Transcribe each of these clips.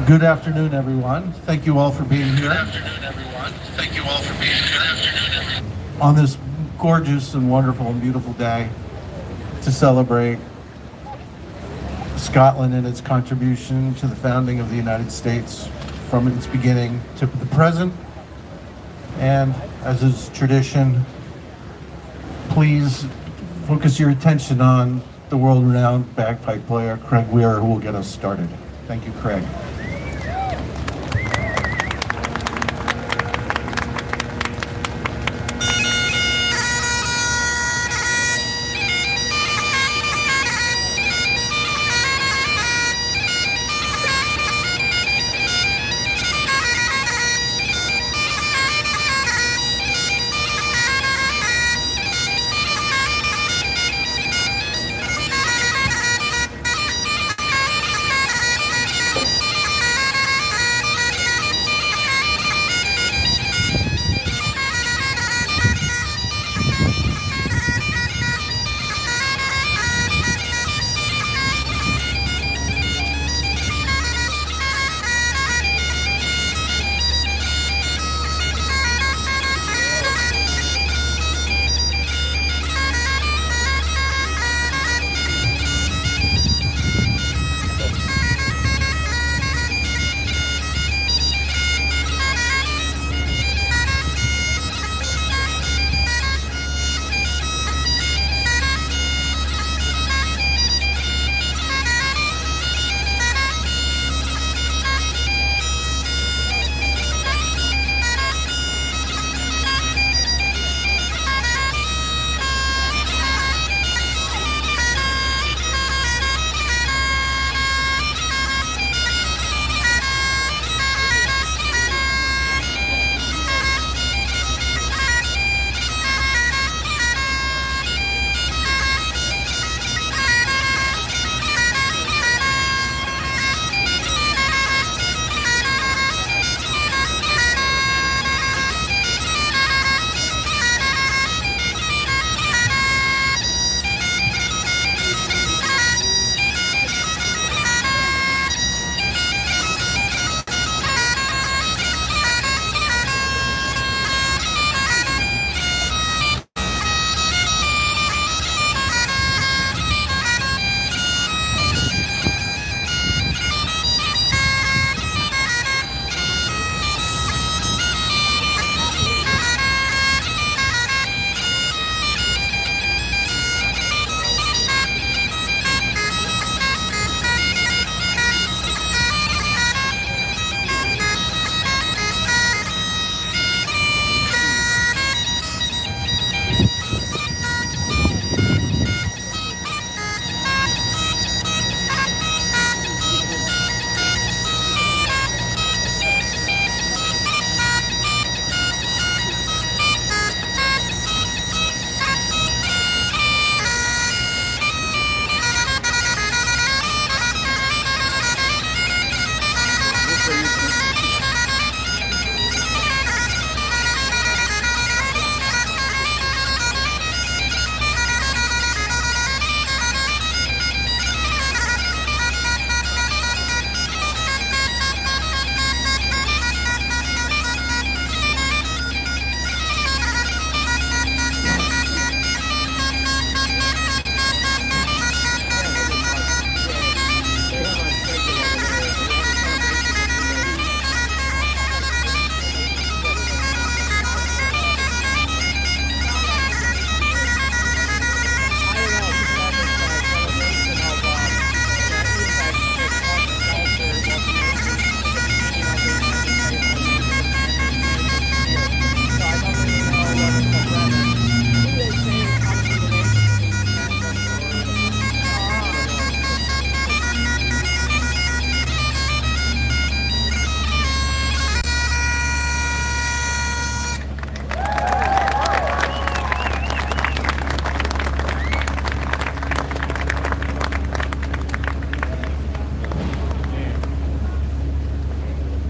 Good afternoon, everyone. Thank you all for being here. Good afternoon, everyone. Thank you all for being here. Good afternoon, everyone. On this gorgeous and wonderful and beautiful day to celebrate Scotland and its contribution to the founding of the United States from its beginning to the present. And as is tradition, please focus your attention on the world-renowned bagpipe player, Craig Weir, who will get us started. Thank you, Craig.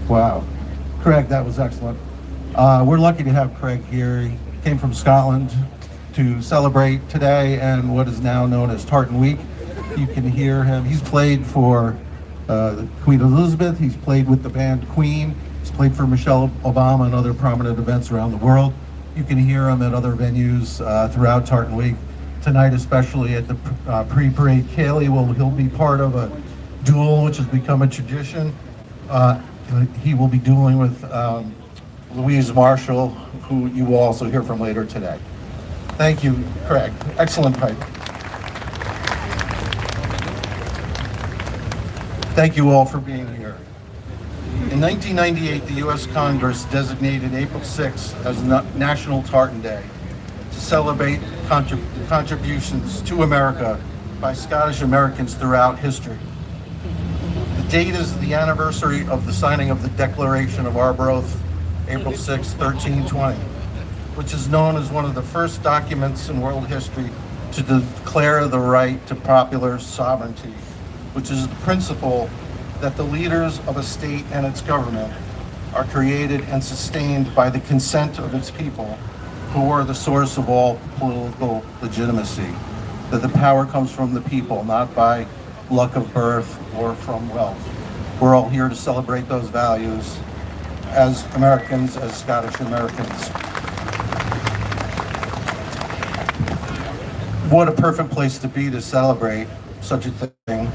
Wow. Craig, that was excellent. We're lucky to have Craig here. He came from Scotland to celebrate today and what is now known as Tartan Week. You can hear him. He's played for Queen Elizabeth. He's played with the band Queen. He's played for Michelle Obama and other prominent events around the world. You can hear him at other venues throughout Tartan Week. Tonight, especially at the pre-parade, he'll be part of a duel, which has become a tradition. He will be dueling with Louise Marshall, who you will also hear from later today. Thank you, Craig. Excellent pipe. Thank you all for being here. In 1998, the U.S. Congress designated April 6th as National Tartan Day to celebrate contributions to America by Scottish Americans throughout history. The date is the anniversary of the signing of the Declaration of Arbroath, April 6, 1320, which is known as one of the first documents in world history to declare the right to popular sovereignty, which is the principle that the leaders of a state and its government are created and sustained by the consent of its people, who are the source of all political legitimacy. That the power comes from the people, not by luck of birth or from wealth. We're all here to celebrate those values as Americans, as Scottish Americans. What a perfect place to be to celebrate such a thing.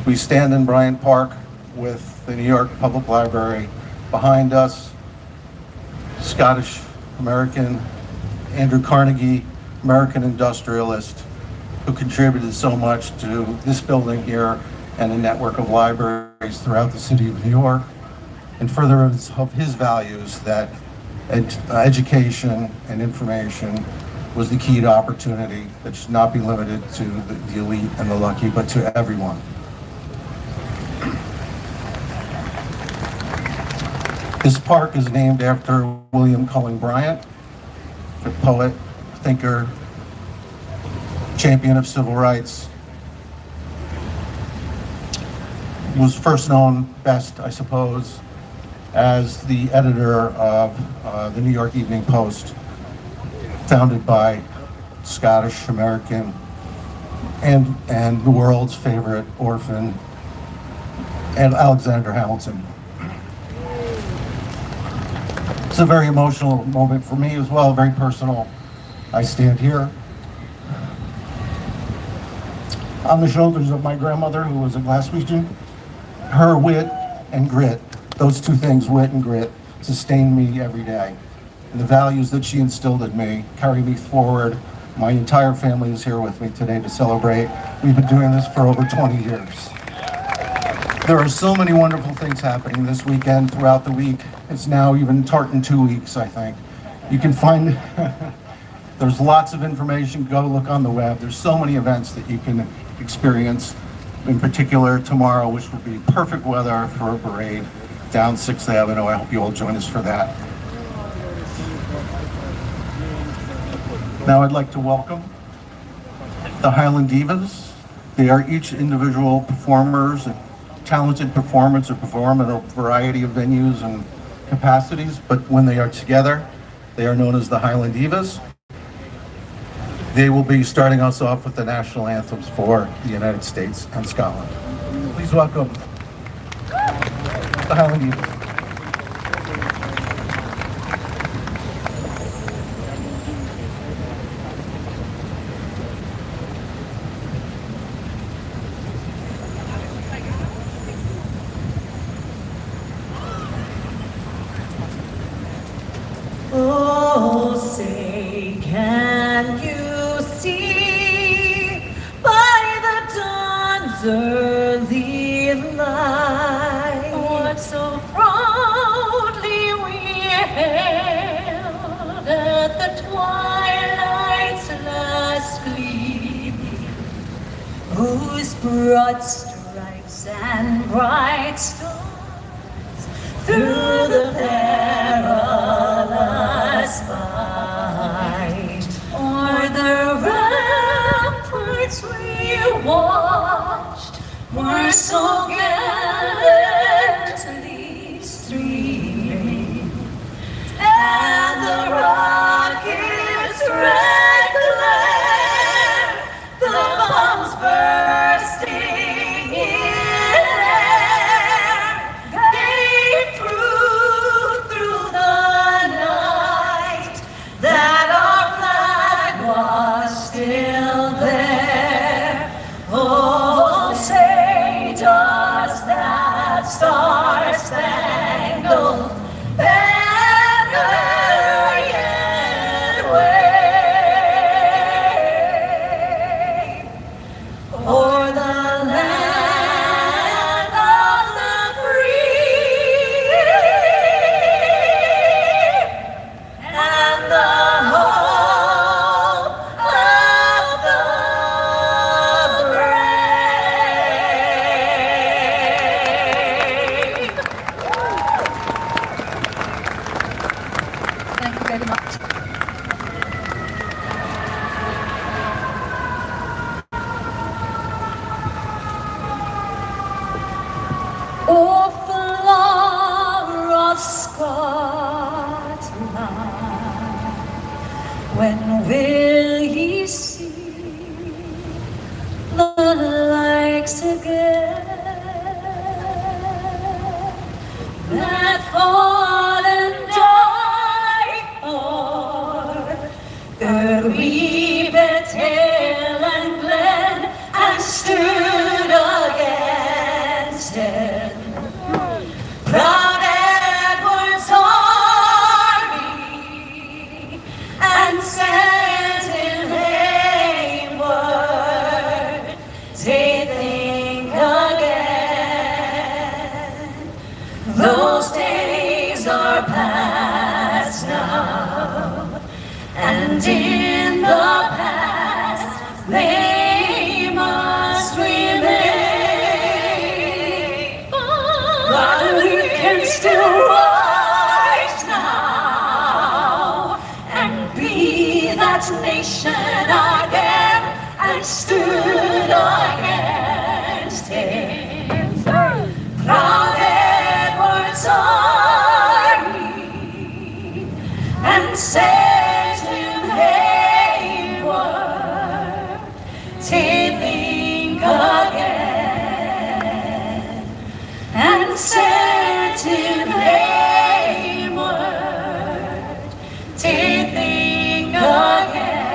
We stand in Bryant Park with the New York Public Library. Behind us, Scottish American Andrew Carnegie, American industrialist, who contributed so much to this building here and a network of libraries throughout the city of New York, in furtherance of his values that education and information was the key to opportunity that should not be limited to the elite and the lucky, but to everyone. This park is named after William Cullen Bryant, a poet, thinker, champion of civil rights. Was first known best, I suppose, as the editor of the New York Evening Post, founded by Scottish American and the world's favorite orphan, and Alexander Hamilton. It's a very emotional moment for me as well, very personal. I stand here on the shoulders of my grandmother, who was a Glaswegian. Her wit and grit, those two things, wit and grit, sustain me every day. And the values that she instilled in me carry me forward. My entire family is here with me today to celebrate. We've been doing this for over 20 years. There are so many wonderful things happening this weekend, throughout the week. It's now even Tartan 2 weeks, I think. You can find, there's lots of information. Go look on the web. There's so many events that you can experience. In particular, tomorrow, which will be perfect weather for a parade down 6th Avenue. I hope you all join us for that. Now I'd like to welcome the Highland Divas. They are each individual performers and talented performers who perform in a variety of venues and capacities, but when they are together, they are known as the Highland Divas. They will be starting us off with the national anthems for the United States and Scotland. Please welcome the Highland Divas. Oh, say, can you see by the dawn's early light what so proudly we hailed at the twilight's last gleaming, whose broad stripes and bright stars through the perilous fight o'er the ramparts we watched were so gallantly streaming, and the rockets' red glare, the bombs bursting in air, O flower of Scotland, when will ye see the likes again that fought and died for the reaped hill and glen and stood against him? Proud Edward's army and sent him heimward. They think again, those days are past now, and in the past they must remain. But we can still rise now and be that nation again and stood against him. Proud Edward's army and sent him heimward to think again, and sent him heimward to think again,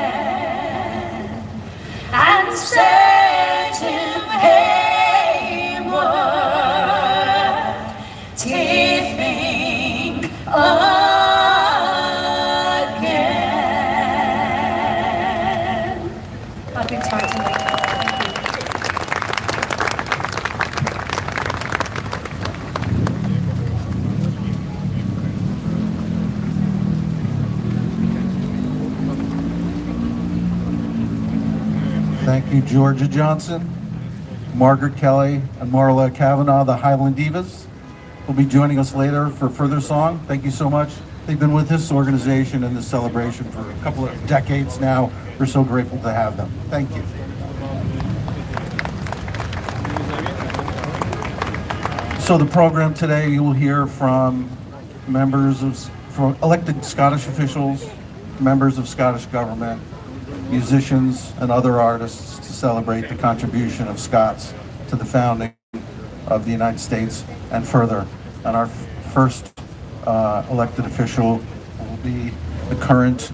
and sent him heimward to think again. Happy Tartan Week. Thank you, Georgia Johnson, Margaret Kelly, and Marla Kavanaugh, the Highland Divas, will be joining us later for further song. Thank you so much. They've been with this organization and this celebration for a couple of decades now. We're so grateful to have them. Thank you. So the program today, you will hear from from elected Scottish officials, members of Scottish government, musicians, and other artists to celebrate the contribution of Scots to the founding of the United States and further. And our first elected official will be the current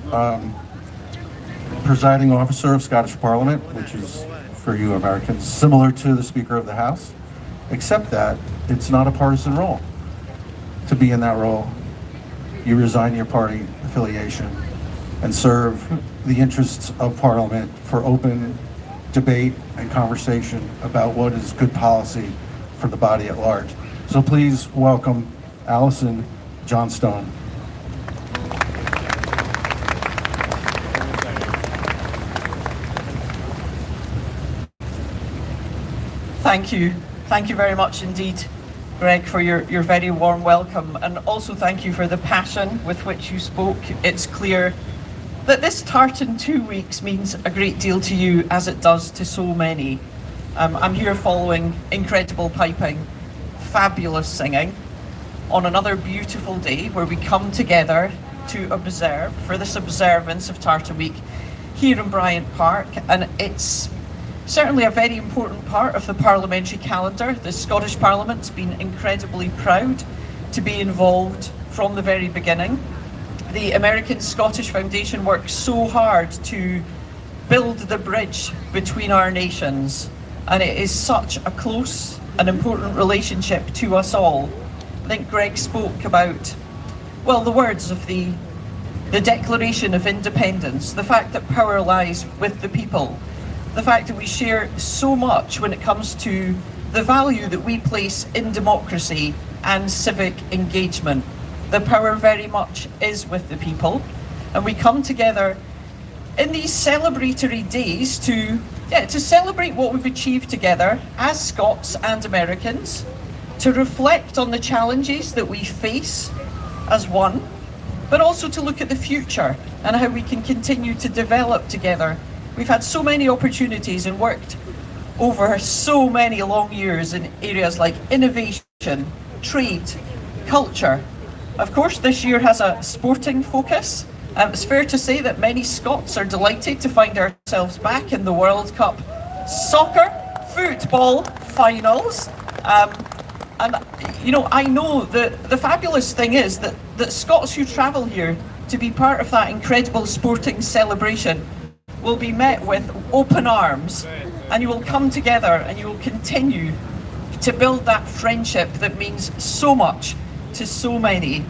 presiding officer of Scottish Parliament, which is, for you Americans, similar to the Speaker of the House, except that it's not a partisan role. To be in that role, you resign your party affiliation and serve the interests of Parliament for open debate and conversation about what is good policy for the body at large. So please welcome Alison Johnstone. Thank you. Thank you very much indeed, Greg, for your very warm welcome, and also thank you for the passion with which you spoke. It's clear that this Tartan 2 weeks means a great deal to you, as it does to so many. I'm here following incredible piping, fabulous singing, on another beautiful day where we come together to observe for this observance of Tartan Week here in Bryant Park, and it's certainly a very important part of the parliamentary calendar. The Scottish Parliament's been incredibly proud to be involved from the very beginning. The American Scottish Foundation works so hard to build the bridge between our nations, and it is such a close and important relationship to us all. I think Greg spoke about, well, the words of the Declaration of Independence, the fact that power lies with the people, the fact that we share so much when it comes to the value that we place in democracy and civic engagement. The power very much is with the people, and we come together in these celebratory days to celebrate what we've achieved together as Scots and Americans, to reflect on the challenges that we face as one, but also to look at the future and how we can continue to develop together. We've had so many opportunities and worked over so many long years in areas like innovation, trade, culture. Of course, this year has a sporting focus. It's fair to say that many Scots are delighted to find ourselves back in the World Cup soccer, football finals. And you know, I know that the fabulous thing is that Scots who travel here to be part of that incredible sporting celebration will be met with open arms, and you will come together and you will continue to build that friendship that means so much to so many.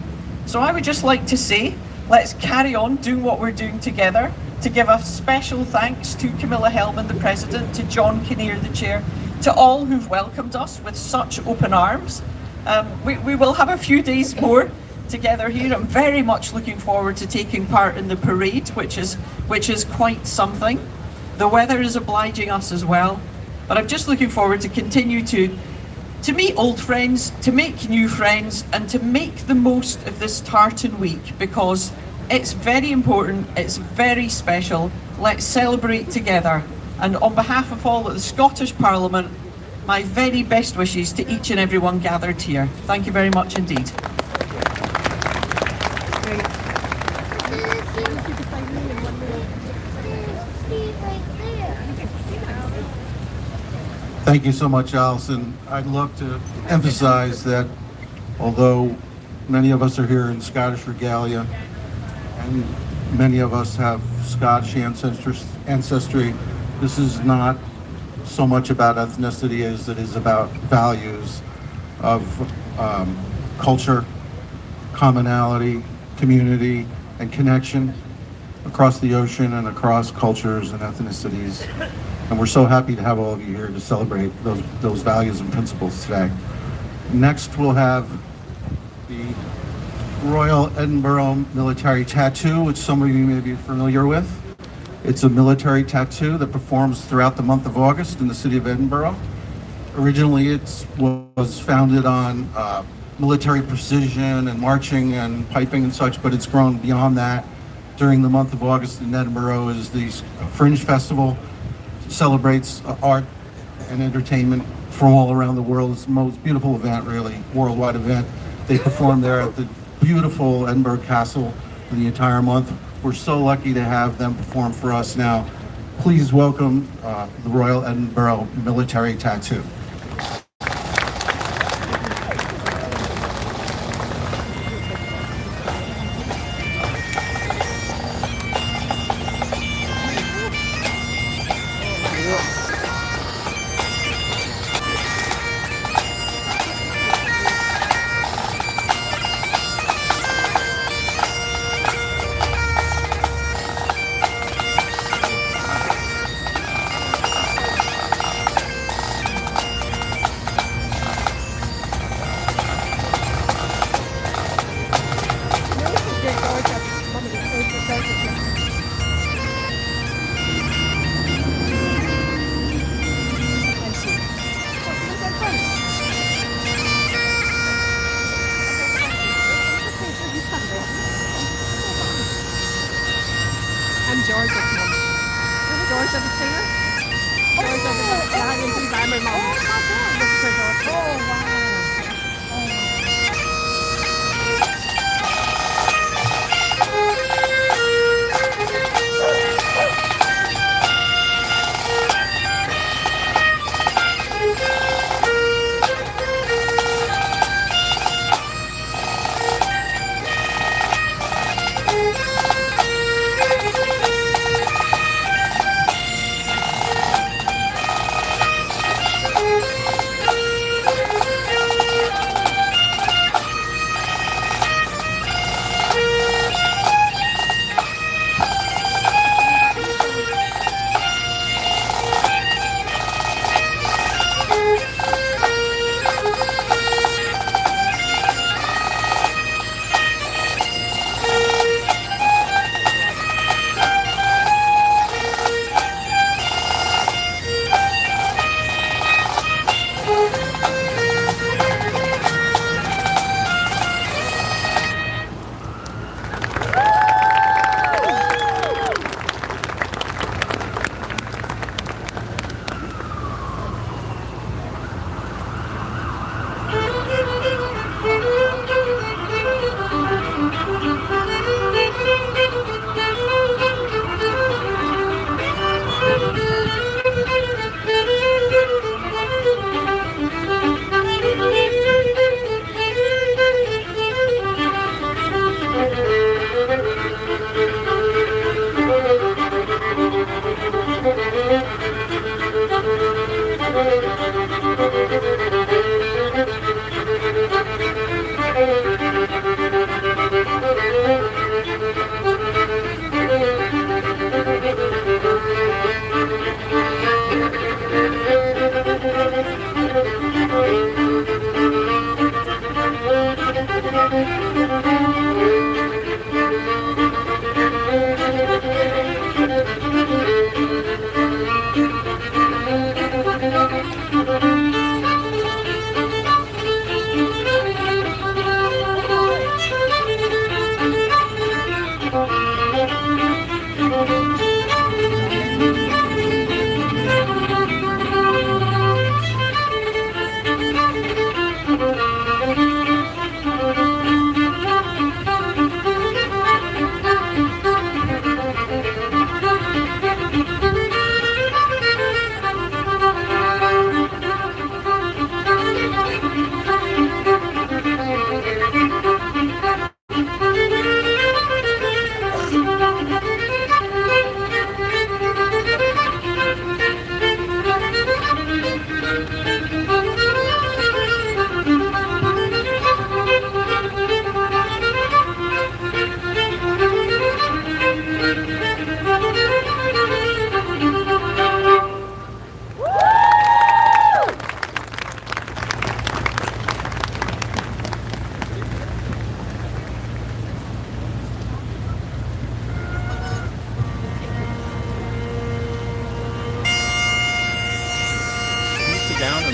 So I would just like to say, let's carry on doing what we're doing together, to give a special thanks to Camilla Hellman, the President, to John Kinnear, the Chair, to all who've welcomed us with such open arms. We will have a few days more together here. I'm very much looking forward to taking part in the parade, which is quite something. The weather is obliging us as well, but I'm just looking forward to continue to meet old friends, to make new friends, and to make the most of this Tartan week, because it's very important, it's very special. Let's celebrate together. And on behalf of all at the Scottish Parliament, my very best wishes to each and everyone gathered here. Thank you very much indeed. Thank you so much, Alison. I'd love to emphasize that although many of us are here in Scottish regalia, and many of us have Scottish ancestry, this is not so much about ethnicity as it is about values of culture, commonality, community, and connection across the ocean and across cultures and ethnicities. And we're so happy to have all of you here to celebrate those values and principles today. Next, we'll have the Royal Edinburgh Military Tattoo, which some of you may be familiar with. It's a military tattoo that performs throughout the month of August in the city of Edinburgh. Originally, it was founded on military precision and marching and piping and such, but it's grown beyond that. During the month of August in Edinburgh is the Fringe Festival. Celebrates art and entertainment from all around the world. It's the most beautiful event, really, worldwide event. They perform there at the beautiful Edinburgh Castle for the entire month. We're so lucky to have them perform for us now. Please welcome the Royal Edinburgh Military Tattoo.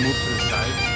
move to the side.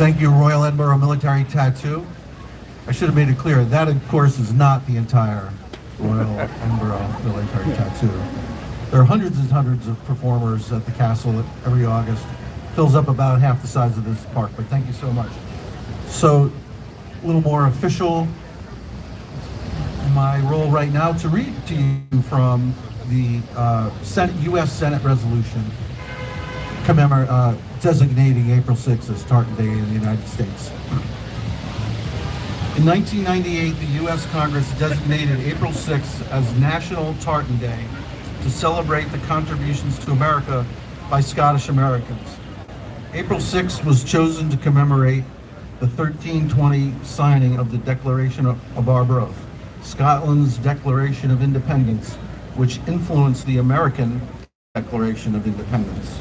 Thank you, Royal Edinburgh Military Tattoo. I should have made it clear, that of course is not the entire Royal Edinburgh Military Tattoo. There are hundreds and hundreds of performers at the castle every August, fills up about half the size of this park, but thank you so much. So, a little more official, my role right now to read to you from the U.S. Senate resolution designating April 6th as Tartan Day in the United States. In 1998, the U.S. Congress designated April 6th as National Tartan Day to celebrate the contributions to America by Scottish Americans. April 6th was chosen to commemorate the 1320 signing of the Declaration of Arbroath, Scotland's Declaration of Independence, which influenced the American Declaration of Independence.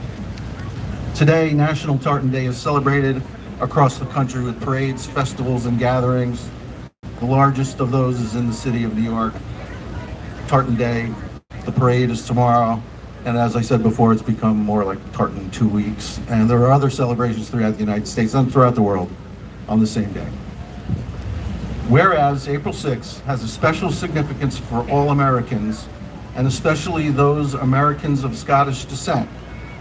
Today, National Tartan Day is celebrated across the country with parades, festivals, and gatherings. The largest of those is in the city of New York. Tartan Day, the parade is tomorrow, and as I said before, it's become more like Tartan 2 weeks. And there are other celebrations throughout the United States and throughout the world on the same day. Whereas April 6th has a special significance for all Americans, and especially those Americans of Scottish descent,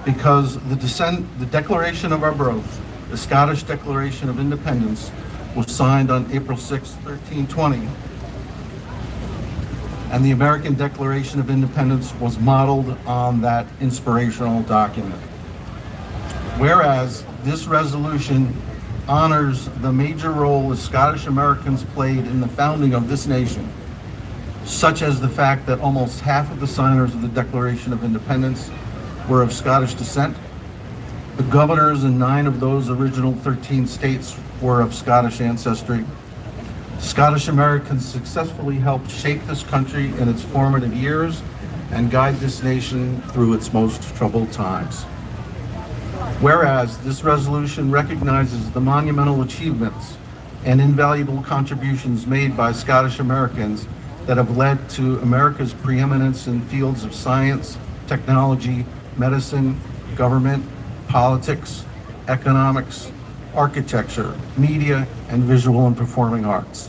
because the Declaration of Arbroath, the Scottish Declaration of Independence, was signed on April 6, 1320, and the American Declaration of Independence was modeled on that inspirational document. Whereas this resolution honors the major role that Scottish Americans played in the founding of this nation, such as the fact that almost half of the signers of the Declaration of Independence were of Scottish descent. The governors in 9 of those original 13 states were of Scottish ancestry. Scottish Americans successfully helped shape this country in its formative years and guide this nation through its most troubled times. Whereas this resolution recognizes the monumental achievements and invaluable contributions made by Scottish Americans that have led to America's preeminence in fields of science, technology, medicine, government, politics, economics, architecture, media, and visual and performing arts.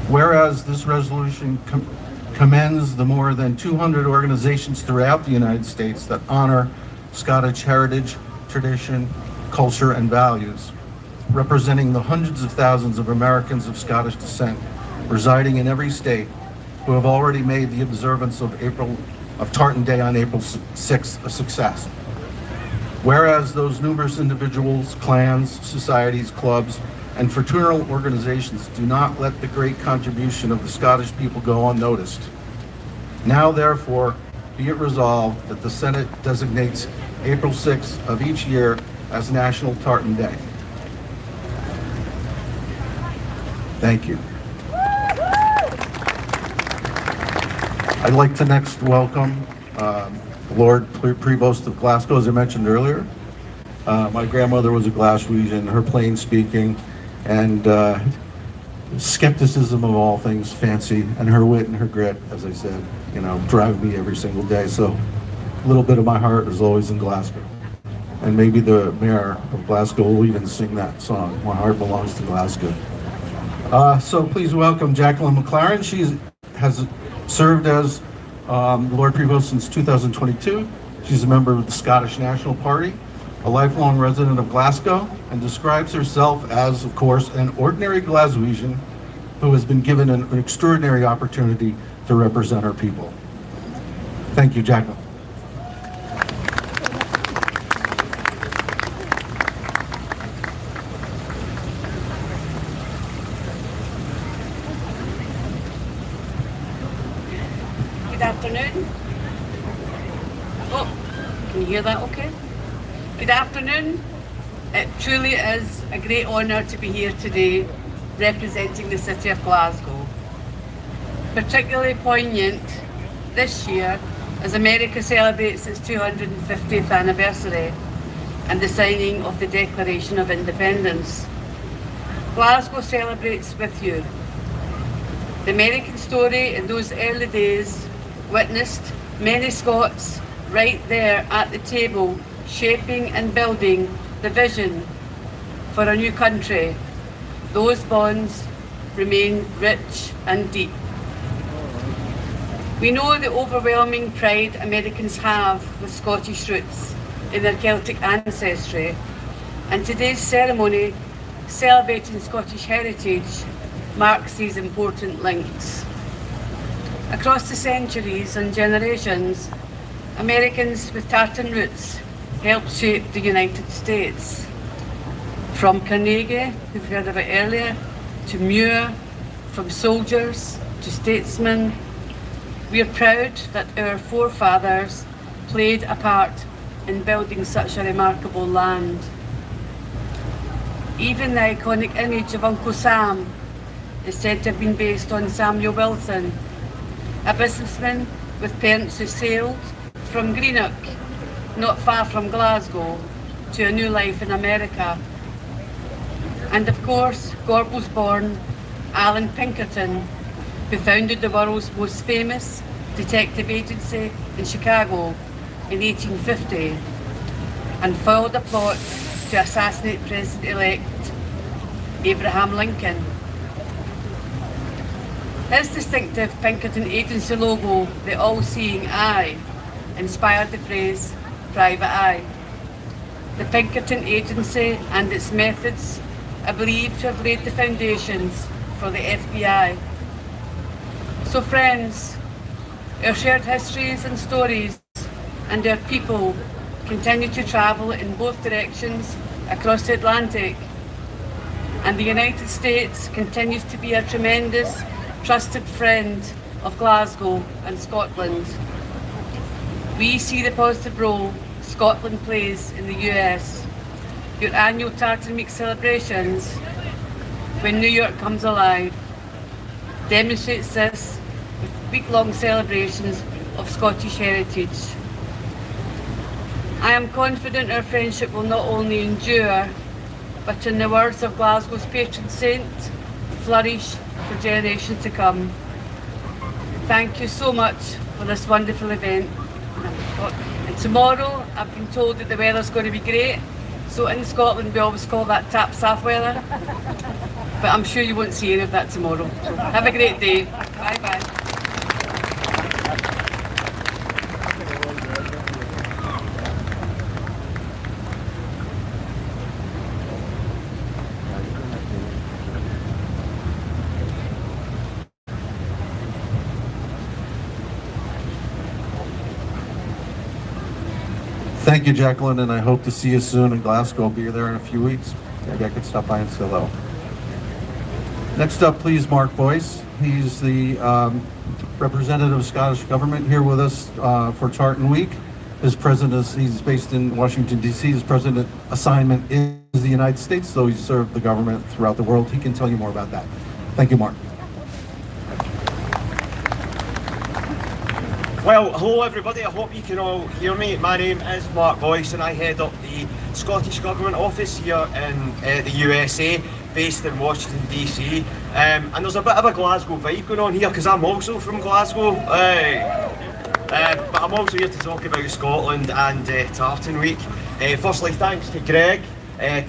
Whereas this resolution commends the more than 200 organizations throughout the United States that honor Scottish heritage, tradition, culture, and values, representing the hundreds of thousands of Americans of Scottish descent residing in every state who have already made the observance of Tartan Day on April 6th a success. Whereas those numerous individuals, clans, societies, clubs, and fraternal organizations do not let the great contribution of the Scottish people go unnoticed. Now, therefore, be it resolved that the Senate designates April 6th of each year as National Tartan Day. Thank you. I'd like to next welcome Lord Prevost of Glasgow, as I mentioned earlier. My grandmother was a Glaswegian, her plain speaking and skepticism of all things fancy, and her wit and her grit, as I said, drive me every single day. So a little bit of my heart is always in Glasgow. And maybe the mayor of Glasgow will even sing that song, My Heart Belongs to Glasgow. So please welcome Jacqueline McLaren. She has served as Lord Prevost since 2022. She's a member of the Scottish National Party, a lifelong resident of Glasgow, and describes herself as, of course, an ordinary Glaswegian who has been given an extraordinary opportunity to represent our people. Thank you, Jacqueline. Good afternoon. Oh, can you hear that okay? Good afternoon. It truly is a great honour to be here today representing the city of Glasgow. Particularly poignant this year as America celebrates its 250th anniversary and the signing of the Declaration of Independence. Glasgow celebrates with you. The American story in those early days witnessed many Scots right there at the table shaping and building the vision for a new country. Those bonds remain rich and deep. We know the overwhelming pride Americans have with Scottish roots in their Celtic ancestry, and today's ceremony, celebrating Scottish heritage, marks these important links. Across the centuries and generations, Americans with Tartan roots helped shape the United States. From Carnegie, who've heard about earlier, to Muir, from soldiers to statesmen, we are proud that our forefathers played a part in building such a remarkable land. Even the iconic image of Uncle Sam is said to have been based on Samuel Wilson, a businessman with parents who sailed from Greenock, not far from Glasgow, to a new life in America. And of course, Gorbals-born Alan Pinkerton, who founded the world's most famous detective agency in Chicago in 1850 and foiled a plot to assassinate President-elect Abraham Lincoln. His distinctive Pinkerton agency logo, the all-seeing eye, inspired the phrase private eye. The Pinkerton agency and its methods are believed to have laid the foundations for the FBI. So friends, our shared histories and stories and our people continue to travel in both directions across the Atlantic, and the United States continues to be a tremendous, trusted friend of Glasgow and Scotland. We see the positive role Scotland plays in the US. Your annual Tartan Week celebrations, when New York comes alive, demonstrates this with week-long celebrations of Scottish heritage. I am confident our friendship will not only endure, but in the words of Glasgow's patron saint, flourish for generations to come. Thank you so much for this wonderful event. And tomorrow, I've been told that the weather's going to be great. So in Scotland, we always call that tap south weather. But I'm sure you won't see any of that tomorrow. So have a great day. Bye-bye. Thank you, Jacqueline, and I hope to see you soon in Glasgow. I'll be there in a few weeks. Maybe I could stop by and say hello. Next up, please, Mark Boyce. He's the representative of Scottish government here with us for Tartan Week. His president he's based in Washington, D.C. His president assignment is the United States, so he's served the government throughout the world. He can tell you more about that. Thank you, Mark. Well, hello everybody, I hope you can all hear me. My name is Mark Boyce and I head up the Scottish Government Office here in the USA, based in Washington DC. And there's a bit of a Glasgow vibe going on here because I'm also from Glasgow. But I'm also here to talk about Scotland and Tartan Week. Firstly, thanks to Greg,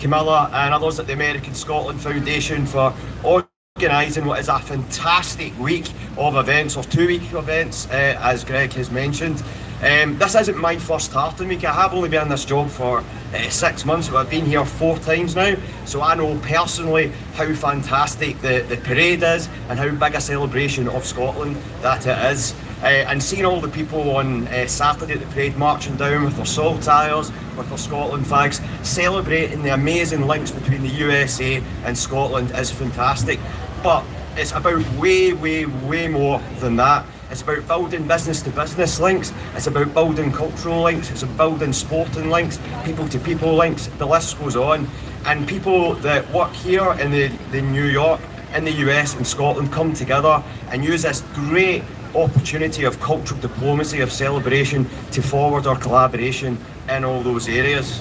Camilla and others at the American Scotland Foundation for organising what is a fantastic week of events, or 2 week events, as Greg has mentioned. This isn't my first Tartan Week. I have only been in this job for 6 months, but I've been here 4 times now, so I know personally how fantastic the parade is and how big a celebration of Scotland that it is. And seeing all the people on Saturday at the parade marching down with their saltires, with their Scotland flags, celebrating the amazing links between the USA and Scotland is fantastic. But it's about way more than that. It's about building business to business links, it's about building cultural links, it's about building sporting links, people to people links, the list goes on. And people that work here in the New York, in the US and Scotland come together and use this great opportunity of cultural diplomacy, of celebration, to forward our collaboration in all those areas.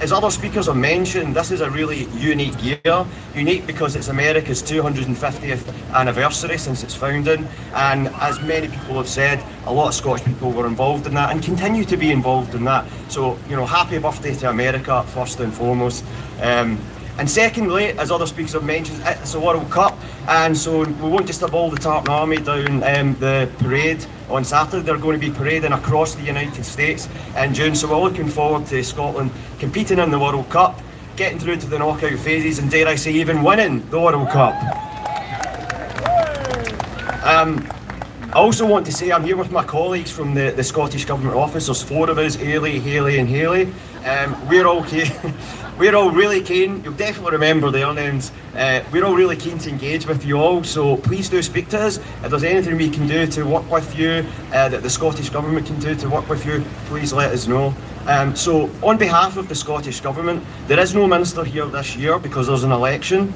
As other speakers have mentioned, this is a really unique year. Unique because it's America's 250th anniversary since its founding, and as many people have said, a lot of Scottish people were involved in that and continue to be involved in that. So, you know, happy birthday to America, first and foremost. And secondly, as other speakers have mentioned, it's a World Cup, and so we won't just have all the Tartan Army down the parade on Saturday. They're going to be parading across the United States in June, so we're looking forward to Scotland competing in the World Cup, getting through to the knockout phases, and dare I say, even winning the World Cup. I also want to say I'm here with my colleagues from the Scottish Government Office. There's 4 of us, Ailey, Haley and Haley. We're all really keen, you'll definitely remember their names, we're all really keen to engage with you all, so please do speak to us. If there's anything we can do to work with you, that the Scottish Government can do to work with you, please let us know. So on behalf of the Scottish Government, there is no Minister here this year because there's an election,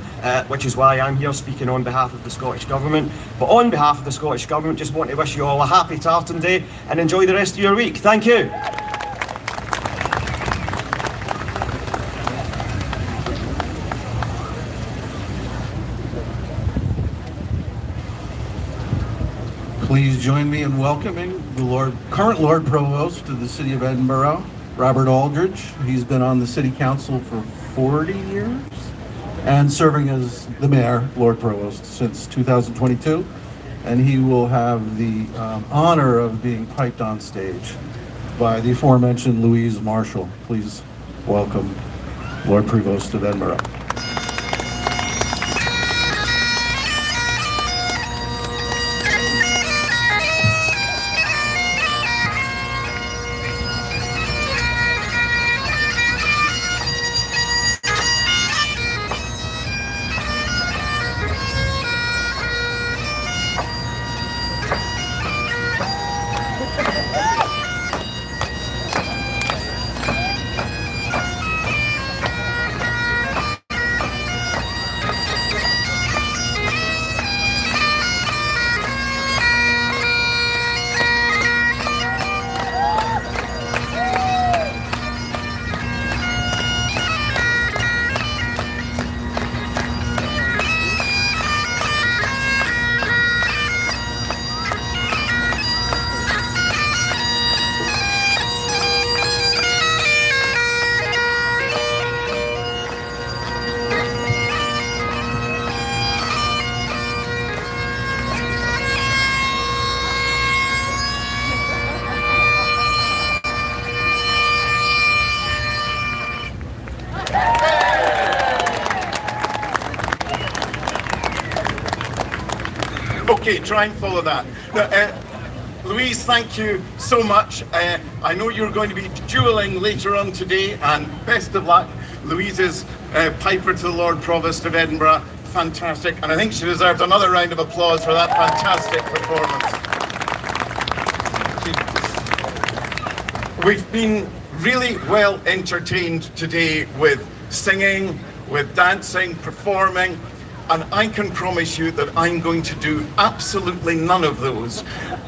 which is why I'm here speaking on behalf of the Scottish Government. But on behalf of the Scottish Government, just want to wish you all a happy Tartan Day and enjoy the rest of your week. Thank you. Please join me in welcoming the current Lord Provost of the City of Edinburgh, Robert Aldridge. He's been on the City Council for 40 years and serving as the Mayor, Lord Provost, since 2022. And he will have the honor of being piped on stage by the aforementioned Louise Marshall. Please welcome Lord Provost of Edinburgh. Okay, try and follow that. Now, Louise, thank you so much. I know you're going to be duelling later on today, and best of luck. Louise is Piper to the Lord Provost of Edinburgh. Fantastic, and I think she deserves another round of applause for that fantastic performance. We've been really well entertained today with singing, with dancing, performing, and I can promise you that I'm going to do absolutely none of those.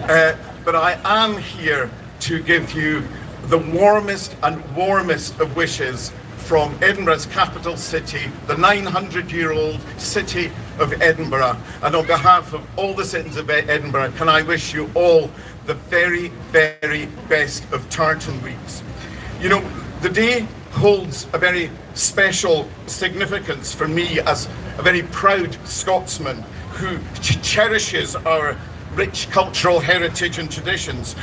But I am here to give you the warmest and warmest of wishes from Edinburgh's capital city, the 900-year-old city of Edinburgh. And on behalf of all the citizens of Edinburgh, can I wish you all the very, very best of Tartan weeks. You know, the day holds a very special significance for me as a very proud Scotsman who cherishes our rich cultural heritage and traditions.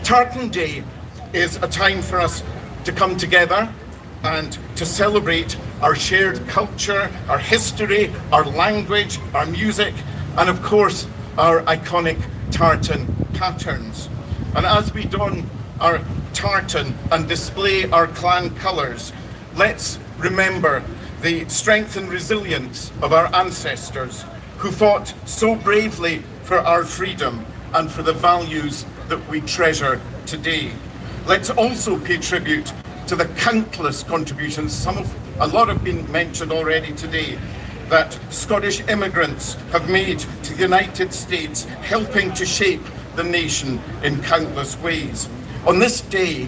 Tartan Day is a time for us to come together and to celebrate our shared culture, our history, our language, our music, and of course, our iconic tartan patterns. And as we don our tartan and display our clan colours, let's remember the strength and resilience of our ancestors who fought so bravely for our freedom and for the values that we treasure today. Let's also pay tribute to the countless contributions, a lot have been mentioned already today, that Scottish immigrants have made to the United States, helping to shape the nation in countless ways. On this day,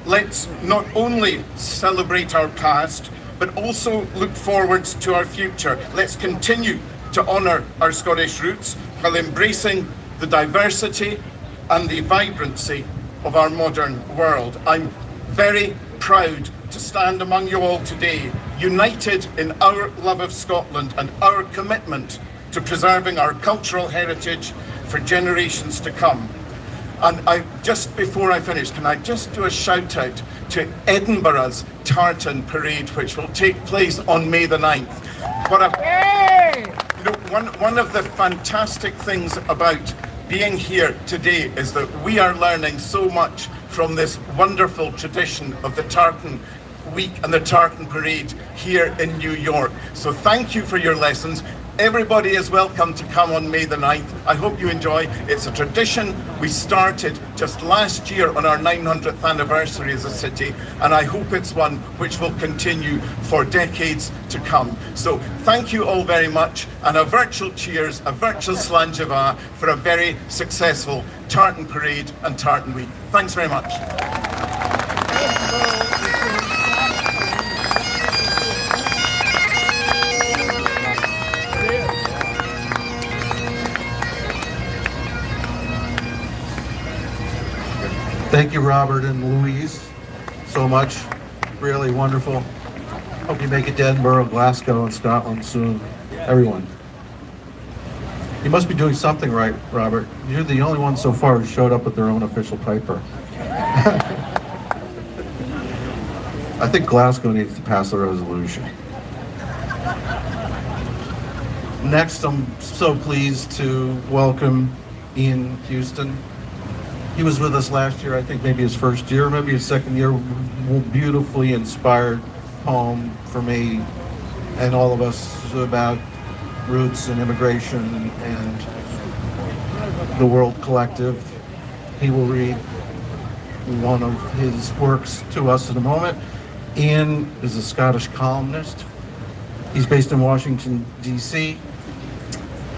let's not only celebrate our past, but also look forwards to our future. Let's continue to honour our Scottish roots while embracing the diversity and the vibrancy of our modern world. I'm very proud to stand among you all today, united in our love of Scotland and our commitment to preserving our cultural heritage for generations to come. And just before I finish, can I just do a shout out to Edinburgh's Tartan Parade, which will take place on May the 9th. You know, one of the fantastic things about being here today is that we are learning so much from this wonderful tradition of the Tartan Week and the Tartan Parade here in New York. So thank you for your lessons. Everybody is welcome to come on May the 9th. I hope you enjoy. It's a tradition we started just last year on our 900th anniversary as a city, and I hope it's one which will continue for decades to come. So thank you all very much, and a virtual cheers, a virtual slanjava for a very successful Tartan Parade and Tartan Week. Thanks very much. Thank you, Robert and Louise, so much. Really wonderful. Hope you make it to Edinburgh, Glasgow, and Scotland soon. Everyone. You must be doing something right, Robert. You're the only one so far who showed up with their own official paper. I think Glasgow needs to pass a resolution. Next, I'm so pleased to welcome Ian Houston. He was with us last year, I think maybe his first year, maybe his second year. Beautifully inspired poem for me and all of us about roots and immigration and the World Collective. He will read one of his works to us in a moment. Ian is a Scottish columnist. He's based in Washington, D.C.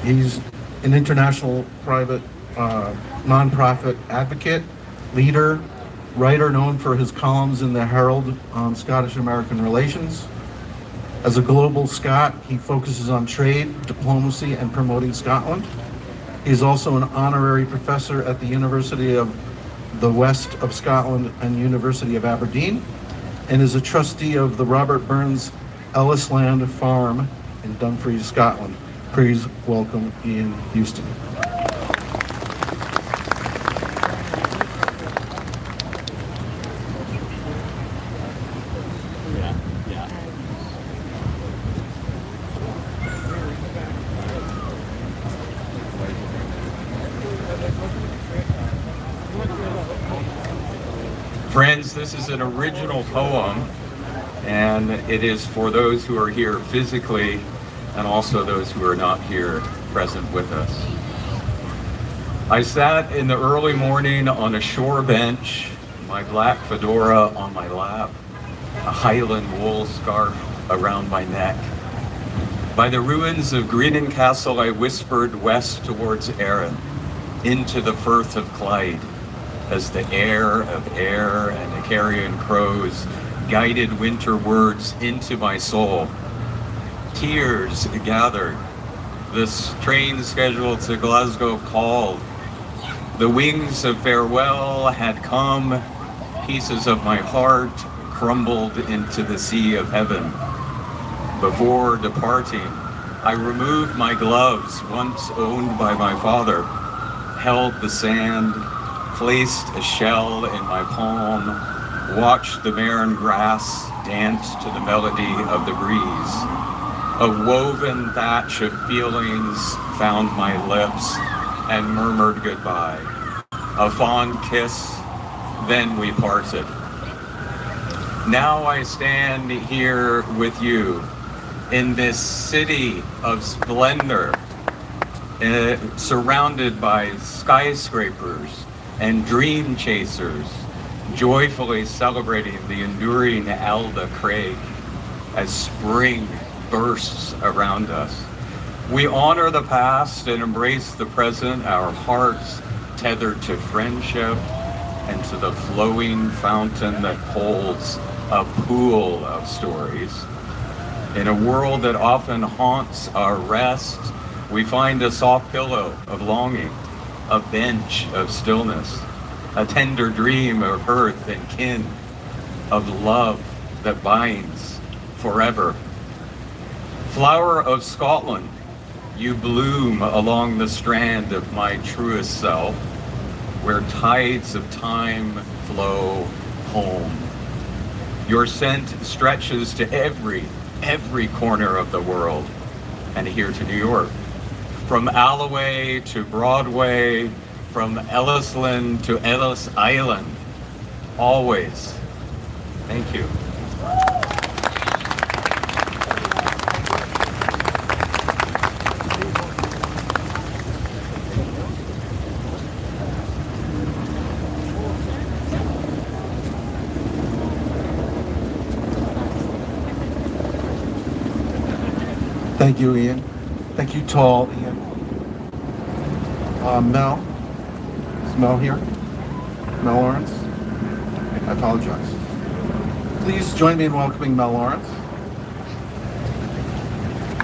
He's an international private nonprofit advocate, leader, writer known for his columns in the Herald on Scottish-American relations. As a global Scot, he focuses on trade, diplomacy, and promoting Scotland. He is also an honorary professor at the University of the West of Scotland and University of Aberdeen, and is a trustee of the Robert Burns Ellisland Farm in Dumfries, Scotland. Please welcome Ian Houston. Friends, this is an original poem, and it is for those who are here physically and also those who are not here present with us. I sat in the early morning on a shore bench, my black fedora on my lap, a Highland wool scarf around my neck. By the ruins of Greenan Castle, I whispered west towards Erin, into the Firth of Clyde, as the air of air and the carrion crows guided winter words into my soul. Tears gathered. This train scheduled to Glasgow called. The wings of farewell had come. Pieces of my heart crumbled into the sea of heaven. Before departing, I removed my gloves, once owned by my father, held the sand, placed a shell in my palm, watched the barren grass dance to the melody of the breeze. A woven thatch of feelings found my lips and murmured goodbye. A fond kiss, then we parted. Now I stand here with you in this city of splendor, surrounded by skyscrapers and dream chasers, joyfully celebrating the enduring Alda Craig as spring bursts around us. We honor the past and embrace the present, our hearts tethered to friendship and to the flowing fountain that holds a pool of stories. In a world that often haunts our rest, we find a soft pillow of longing, a bench of stillness, a tender dream of hearth and kin, of love that binds forever. Flower of Scotland, you bloom along the strand of my truest self. where tides of time flow home. Your scent stretches to every corner of the world and here to New York. From Alloway to Broadway, from Ellisland to Ellis Island, always. Thank you. Thank you, Ian. Thank you, tall Ian. Mel. Is Mel here? Mel Lawrence? I apologize. Please join me in welcoming Mel Lawrence.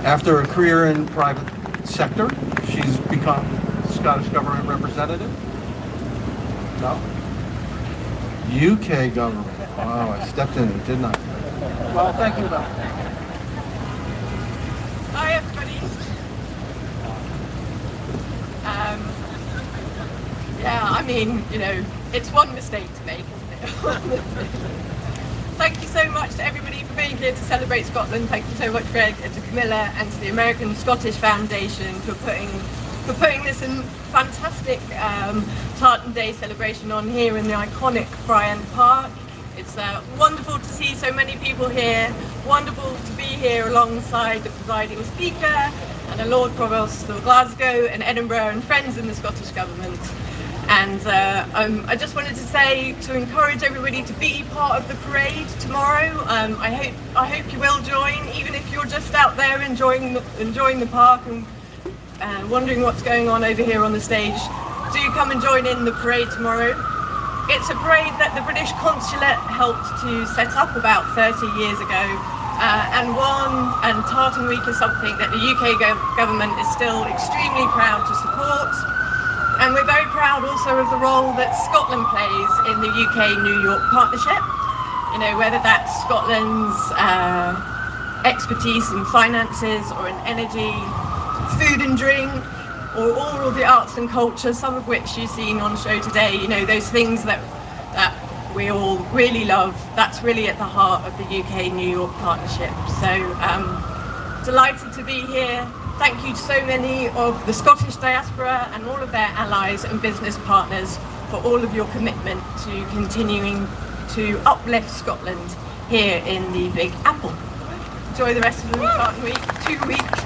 After a career in private sector, she's become Scottish government representative. No? UK government. Wow, I stepped in it, didn't I? Well, thank you, Mel. Hi, everybody. Yeah, I mean, you know, it's one mistake to make, isn't it? Thank you so much to everybody for being here to celebrate Scotland. Thank you so much, Greg, and to Camilla, and to the American Scottish Foundation for putting this fantastic Tartan Day celebration on here in the iconic Bryant Park. It's wonderful to see so many people here, wonderful to be here alongside the presiding speaker and the Lord Provost of Glasgow and Edinburgh and friends in the Scottish Government. And I just wanted to say, to encourage everybody to be part of the parade tomorrow. I hope you will join, even if you're just out there enjoying the park and wondering what's going on over here on the stage. Do come and join in the parade tomorrow. It's a parade that the British Consulate helped to set up about 30 years ago, and Tartan Week is something that the UK government is still extremely proud to support. And we're very proud also of the role that Scotland plays in the UK-New York partnership. You know, whether that's Scotland's expertise in finances or in energy, food and drink, or all of the arts and culture, some of which you've seen on show today. You know, those things that we all really love, that's really at the heart of the UK-New York partnership. So delighted to be here. Thank you to so many of the Scottish diaspora and all of their allies and business partners for all of your commitment to continuing to uplift Scotland here in the Big Apple. Enjoy the rest of the Tartan Week, 2 weeks.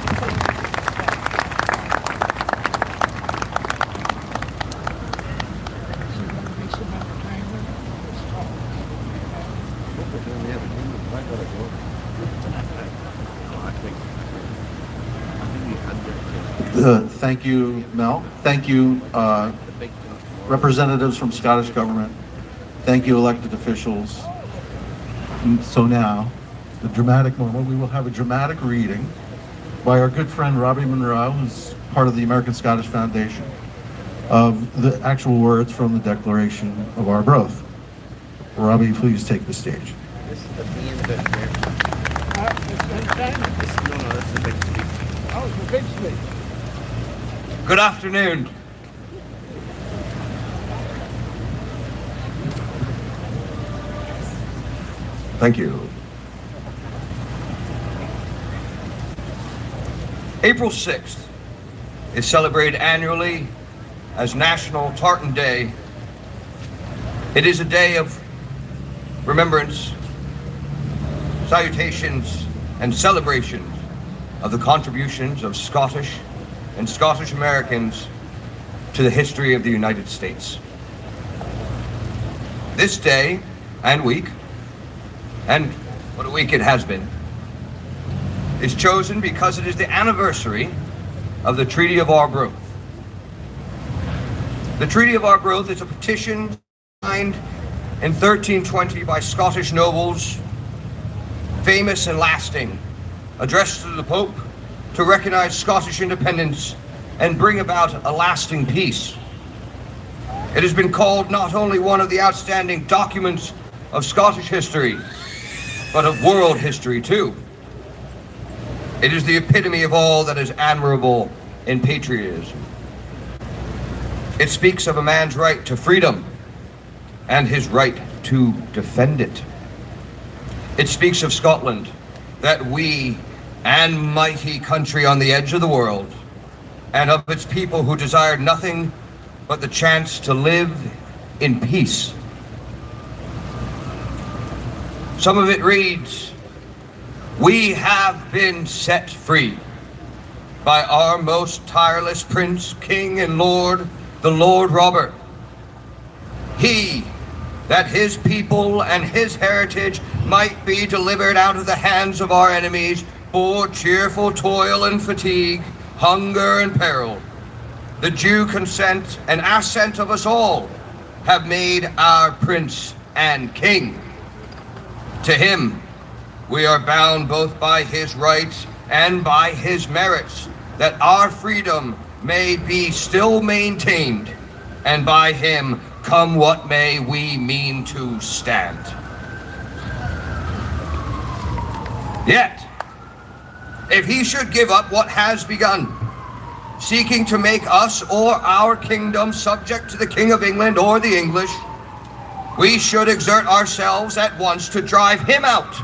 Thank you, Mel. Thank you, representatives from Scottish Government. Thank you, elected officials. So now, the dramatic moment, we will have a dramatic reading by our good friend Robbie Monroe, who's part of the American Scottish Foundation, of the actual words from the Declaration of Arbroath. Robbie, please take the stage. Good afternoon. Thank you. April 6th is celebrated annually as National Tartan Day. It is a day of remembrance, salutations, and celebrations of the contributions of Scottish and Scottish Americans to the history of the United States. This day and week, and what a week it has been, is chosen because it is the anniversary of the Treaty of Arbroath. The Treaty of Arbroath is a petition signed in 1320 by Scottish nobles, famous and lasting, addressed to the Pope to recognize Scottish independence and bring about a lasting peace. It has been called not only one of the outstanding documents of Scottish history, but of world history too. It is the epitome of all that is admirable in patriotism. It speaks of a man's right to freedom and his right to defend it. It speaks of Scotland, that wee and mighty country on the edge of the world, and of its people who desired nothing but the chance to live in peace. Some of it reads, "We have been set free by our most tireless prince, king, and lord, the Lord Robert. He, that his people and his heritage might be delivered out of the hands of our enemies, bore cheerful toil and fatigue, hunger and peril. The due consent and assent of us all have made our prince and king. To him we are bound both by his rights and by his merits, that our freedom may be still maintained, and by him, come what may, we mean to stand. Yet, if he should give up what has begun, seeking to make us or our kingdom subject to the King of England or the English, we should exert ourselves at once to drive him out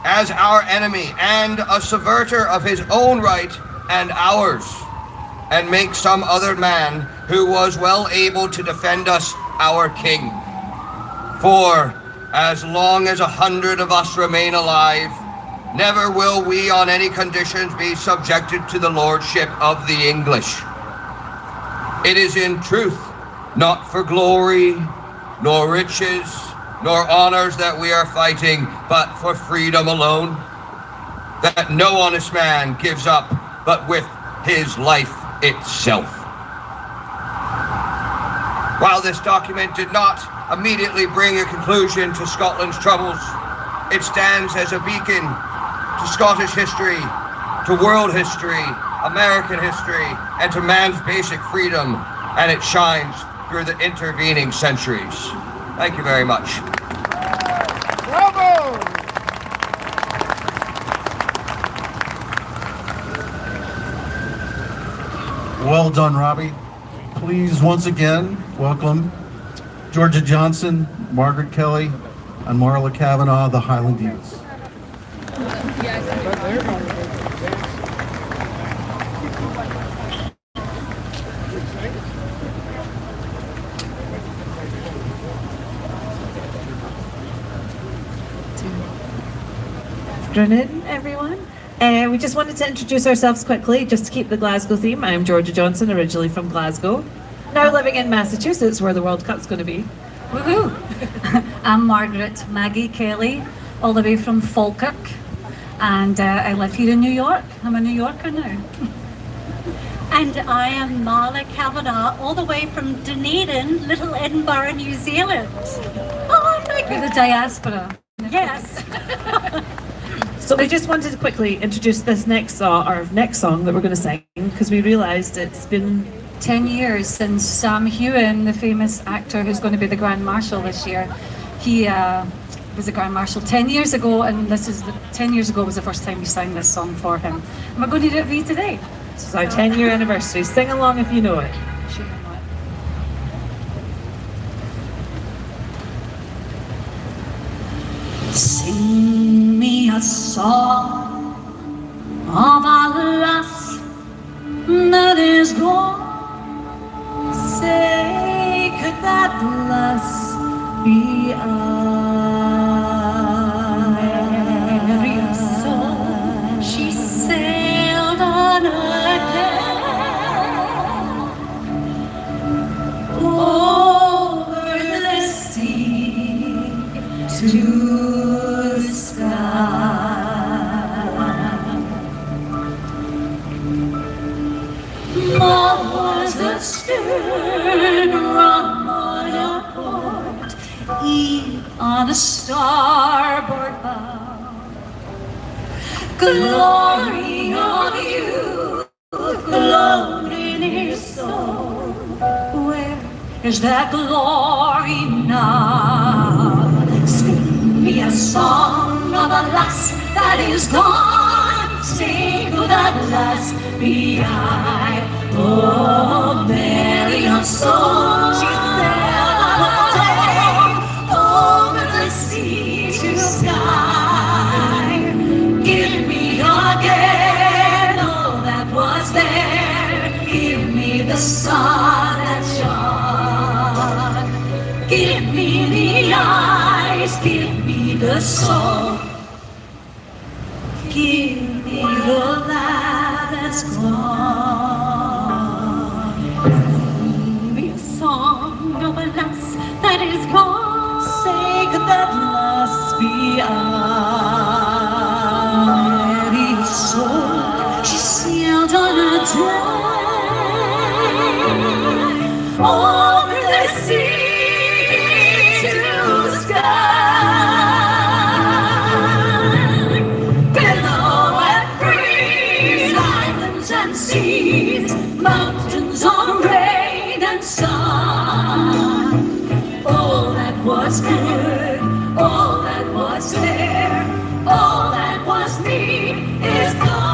as our enemy and a subverter of his own right and ours, and make some other man who was well able to defend us our king. For as long as 100 of us remain alive, never will we on any conditions be subjected to the lordship of the English. It is in truth not for glory, nor riches, nor honors that we are fighting, but for freedom alone, that no honest man gives up but with his life itself." While this document did not immediately bring a conclusion to Scotland's troubles, it stands as a beacon to Scottish history, to world history, American history, and to man's basic freedom, and it shines through the intervening centuries. Thank you very much. Bravo! Well done, Robbie. Please, once again, welcome Georgia Johnson, Margaret Kelly, and Marla Kavanaugh, the Highland Divas. Afternoon, everyone. We just wanted to introduce ourselves quickly, just to keep the Glasgow theme. I'm Georgia Johnson, originally from Glasgow, now living in Massachusetts, where the World Cup's going to be. Woohoo! I'm Margaret Maggie Kelly, all the way from Falkirk, and I live here in New York. I'm a New Yorker now. And I am Marla Kavanaugh, all the way from Dunedin, Little Edinburgh, New Zealand. Oh, thank you. We're the diaspora. Yes. So we just wanted to quickly introduce this next song that we're going to sing, because we realised it's been 10 years since Sam Heughan, the famous actor who's going to be the Grand Marshal this year, he was a Grand Marshal 10 years ago, and 10 years ago was the first time we sang this song for him. And we're going to do it for you today. This is our 10-year anniversary. Sing along if you know it. Sure, you know it. Sing me a song of a lass that is gone. Say, could that lass be I? Mary of soul, she sailed on her deck over the sea to the sky. Ma was a stern rum on a port, he on a starboard bow. Glory of youth glowed in his soul. Where is that glory now? Sing me a song of a lass that is gone. Sing who that lass be I. Oh, Mary aerial song. She sailed all day over the sea to sky. Give me again all that was there. Give me the sun that shone. Give me the eyes, give me the soul. Give me the life that's gone. Sing me a song of a lass that is gone. Sing that lass be I. So she sailed on a day over the sea to sky. Billow and breeze, islands and seas, mountains of rain and sun. All that was good, all that was there, all that was me is gone.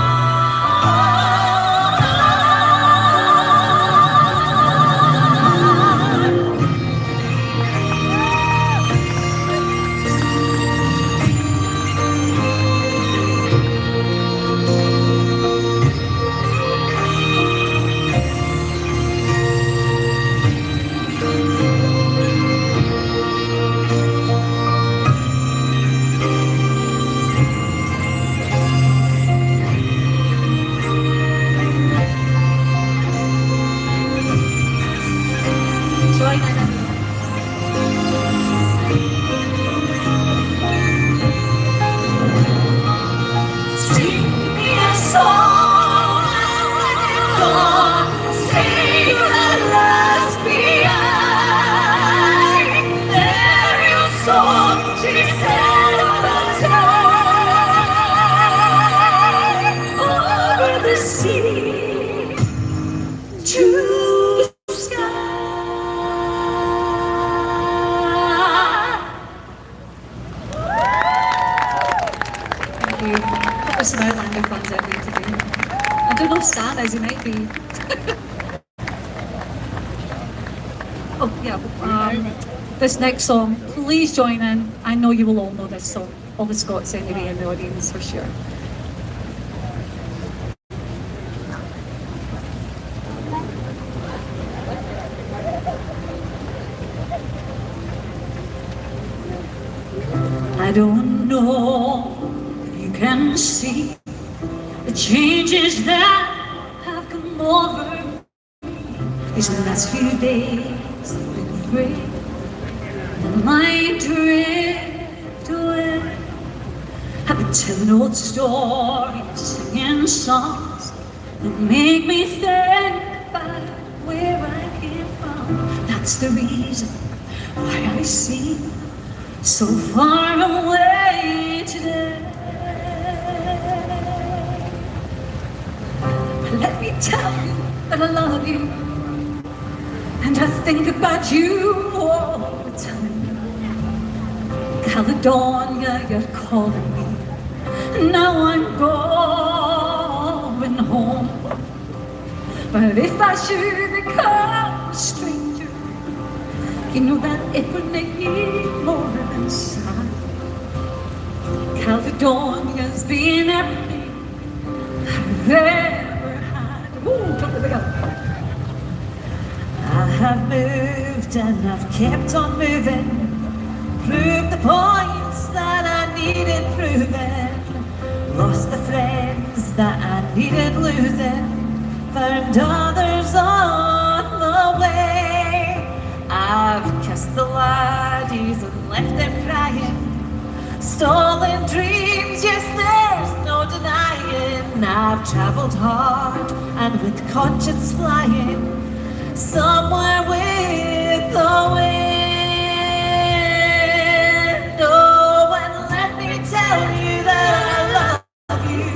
Some Outlander fans out there today. I don't know Stan as he might be. Oh yeah, this next song, please join in. I know you will all know this song. All the Scots anyway in the audience for sure. I don't know if you can see the changes that have come over these last few days. I've been afraid that might drift away. I've been telling old stories, singing songs that make me think about where I came from. That's the reason why I seem so far away today. Let me tell you that I love you, and I think about you all the time. Caledonia, you're calling me. Now I'm going home. But if I should become a stranger, you know that it would make me more than sad. Caledonia's been everything I've ever had. Ooh, come to the go. I have moved and I've kept on moving, proved the points that I needed proving, lost the friends that I needed losing, found others on the way. I've kissed the laddies and left them crying, stolen dreams, yes, there's no denying. I've travelled hard and with conscience flying, somewhere with the wind. Oh, and let me tell you that I love you,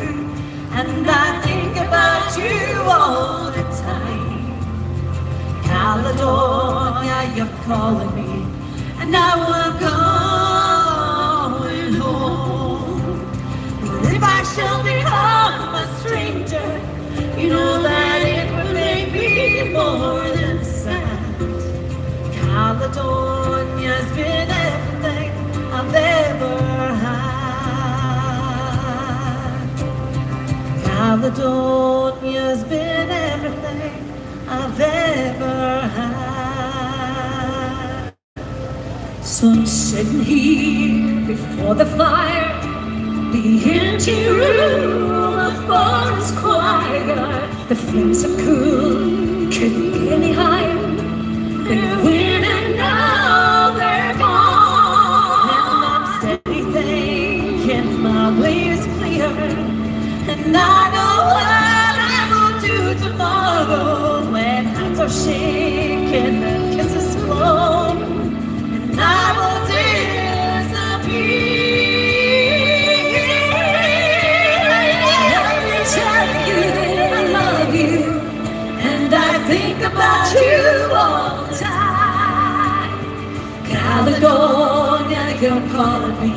and I think about you all the time. Caledonia, you're calling me, and now I'm going home. But if I shall become a stranger, you know that it would make me more than sad. Caledonia's been everything I've ever had. Caledonia's been everything I've ever had. So I'm sitting here before the fire, the empty room of forest choir. The flames are cool, couldn't be any higher. They're winning now, they're gone. And I'm steady thinking my way is clear, and I know what I will do tomorrow when hands are shaking and kisses flow, and I will think about you all the time. Caledonia, you're calling me,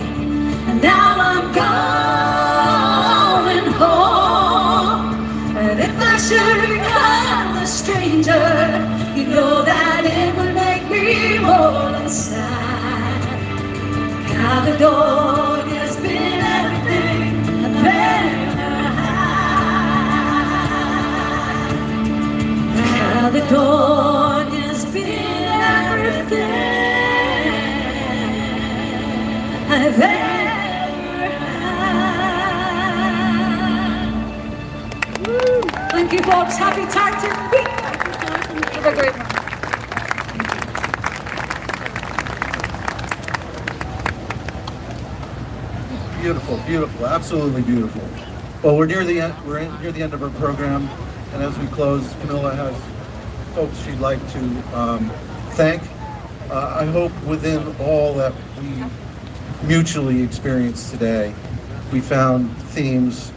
and now I'm going home. And if I should become a stranger, you know that it would make me more than sad. Caledonia's been everything I've ever had. Caledonia's been everything I've ever had. Thank you, folks. Happy Tartan Week. Have a great one. Beautiful, beautiful, absolutely beautiful. Well, we're near the end. Near the end of our program, and as we close, Camilla has folks she'd like to thank. I hope within all that we mutually experienced today, we found themes